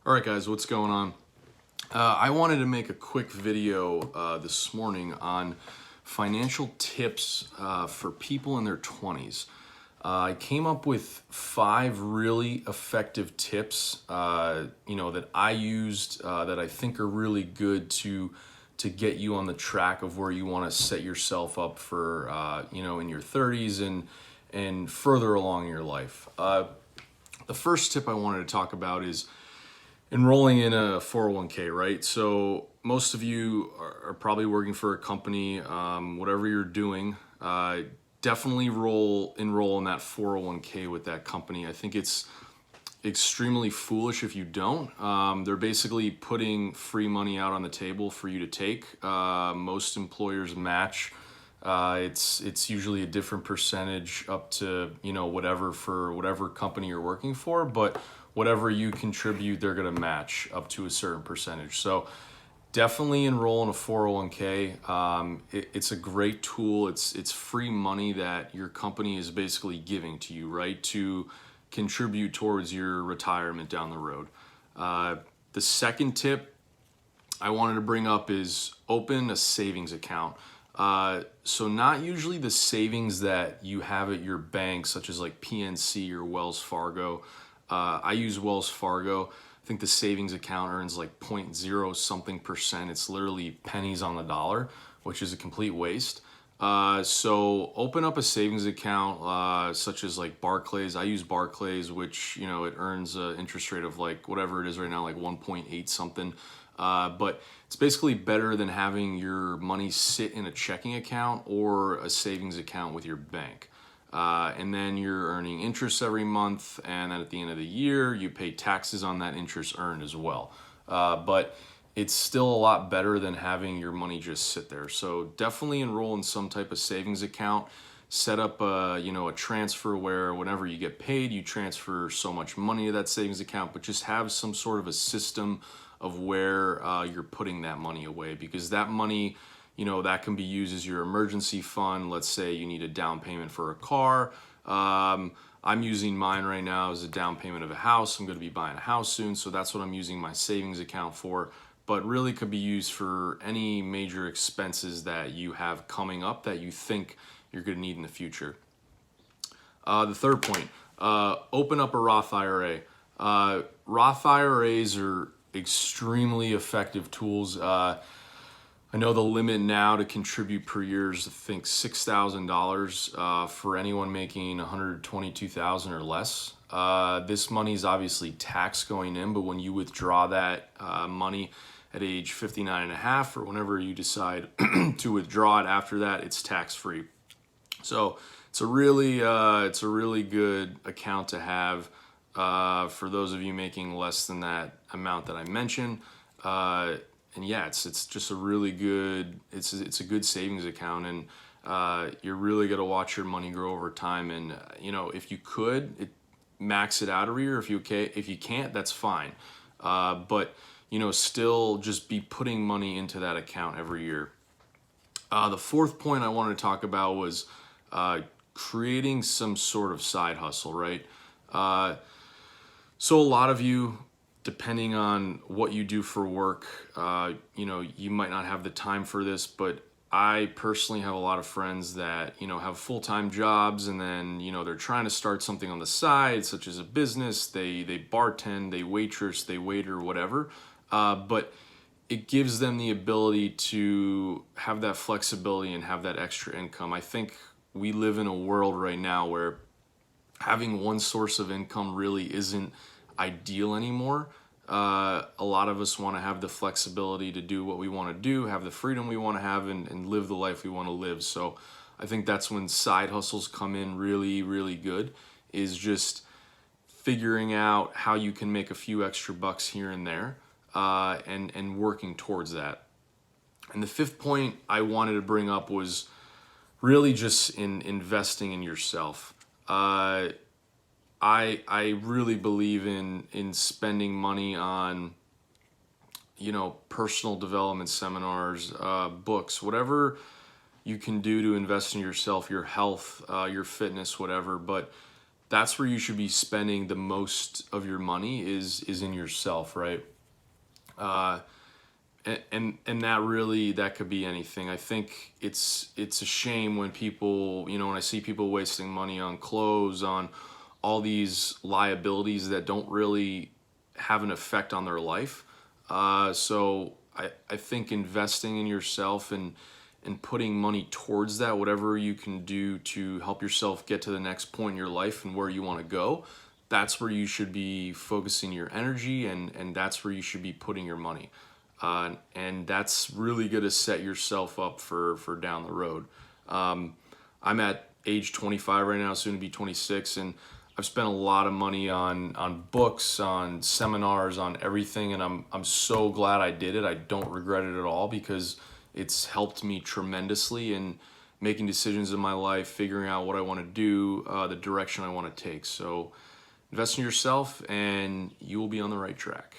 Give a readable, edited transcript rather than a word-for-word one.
All right, guys, what's going on? I wanted to make a quick video this morning on financial tips for people in their 20s. I came up with 5 really effective tips, that I used that I think are really good to get you on the track of where you want to set yourself up for, in your 30s and further along in your life. The first tip I wanted to talk about is enrolling in a 401k, right? So most of you are probably working for a company, whatever you're doing, definitely enroll in that 401k with that company. I think it's extremely foolish if you don't. They're basically putting free money out on the table for you to take. Most employers match. It's usually a different percentage up to, whatever for whatever company you're working for, but whatever you contribute, they're going to match up to a certain percentage. So definitely enroll in a 401k. It's a great tool. It's free money that your company is basically giving to you, right, to contribute towards your retirement down the road. The second tip I wanted to bring up is open a savings account. So not usually the savings that you have at your bank, such as like PNC or Wells Fargo. I use Wells Fargo. I think the savings account earns like 0.0 something percent. It's literally pennies on the dollar, which is a complete waste. So open up a savings account, such as like Barclays. I use Barclays, which, it earns an interest rate of like whatever it is right now, like 1.8 something. But it's basically better than having your money sit in a checking account or a savings account with your bank. And then you're earning interest every month, and then at the end of the year, you pay taxes on that interest earned as well. But it's still a lot better than having your money just sit there. So definitely enroll in some type of savings account. Set up a transfer where whenever you get paid, you transfer so much money to that savings account, but just have some sort of a system of where you're putting that money away, because that money, that can be used as your emergency fund. Let's say you need a down payment for a car. I'm using mine right now as a down payment of a house. I'm going to be buying a house soon, so that's what I'm using my savings account for. But really could be used for any major expenses that you have coming up that you think you're going to need in the future. The third point, open up a Roth IRA. Roth IRAs are extremely effective tools. I know the limit now to contribute per year is, I think, $6,000 for anyone making $122,000 or less. This money is obviously tax going in, but when you withdraw that money at age 59 and a half, or whenever you decide to withdraw it after that, it's tax free. So it's a really good account to have for those of you making less than that amount that I mentioned. And yeah, it's just a really good, it's a good savings account, and you're really gonna watch your money grow over time. And if you could, max it out every year. If you can't, that's fine. But still just be putting money into that account every year. The fourth point I wanted to talk about was creating some sort of side hustle, right? So a lot of you, depending on what you do for work, you might not have the time for this, but I personally have a lot of friends that, have full-time jobs, and then, they're trying to start something on the side, such as a business. They bartend, they waitress, they waiter, whatever. But it gives them the ability to have that flexibility and have that extra income. I think we live in a world right now where having one source of income really isn't ideal anymore. A lot of us want to have the flexibility to do what we want to do, have the freedom we want to have, and live the life we want to live. So I think that's when side hustles come in really, really good, is just figuring out how you can make a few extra bucks here and there, and working towards that. And the fifth point I wanted to bring up was really just in investing in yourself. I really believe in spending money on, personal development seminars, books, whatever you can do to invest in yourself, your health, your fitness, whatever. But that's where you should be spending the most of your money is in yourself, right? Uh, and that really, that could be anything. I think it's a shame when people, when I see people wasting money on clothes, on all these liabilities that don't really have an effect on their life. So I think investing in yourself and putting money towards that, whatever you can do to help yourself get to the next point in your life and where you want to go, that's where you should be focusing your energy, and that's where you should be putting your money. And that's really going to set yourself up for down the road. I'm at age 25 right now, soon to be 26, and I've spent a lot of money on books, on seminars, on everything, and I'm so glad I did it. I don't regret it at all, because it's helped me tremendously in making decisions in my life, figuring out what I want to do, the direction I want to take. So invest in yourself, and you will be on the right track.